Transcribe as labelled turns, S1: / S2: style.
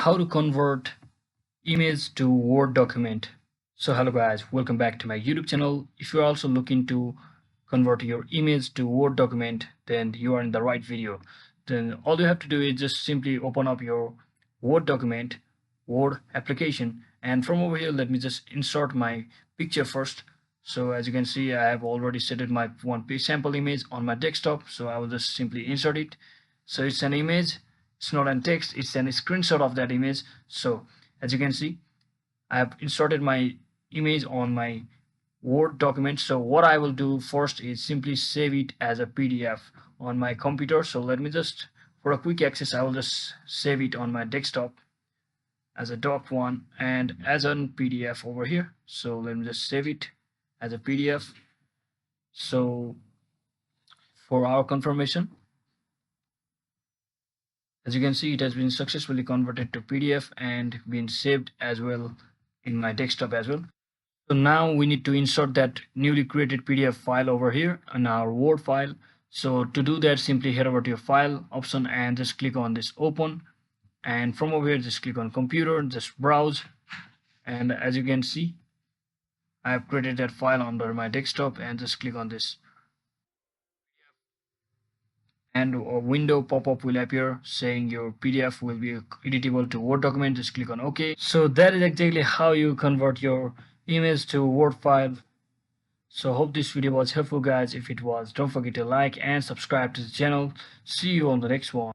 S1: how to convert image to Word document. So hello guys, welcome back to my YouTube channel. If you're also looking to convert your image to Word document, then you are in the right video. Then all you have to do is just simply open up your Word document, Word application, and from over here let me just insert my picture first. So as you can see, I have already set my one sample image on my desktop, so I will just simply insert it. So it's an image, it's not a text, it's a screenshot of that image. So as you can see, I have inserted my image on my Word document. So what I will do first is simply save it as a PDF on my computer. So let me just, for a quick access, I will just save it on my desktop as a doc1 and as a PDF over here. So let me just save it as a PDF. So for our confirmation, as you can see, it has been successfully converted to PDF and been saved as well in my desktop as well. So now we need to insert that newly created PDF file over here in our Word file. So to do that, simply head over to your file option and just click on this open. And from over here, just click on computer, just browse. And as you can see, I have created that file under my desktop and just click on this. And a window pop-up will appear saying your PDF will be editable to Word document. Just click on OK. So that is exactly how you convert your image to Word file. So hope this video was helpful guys. If it was, don't forget to like and subscribe to the channel. See you on the next one.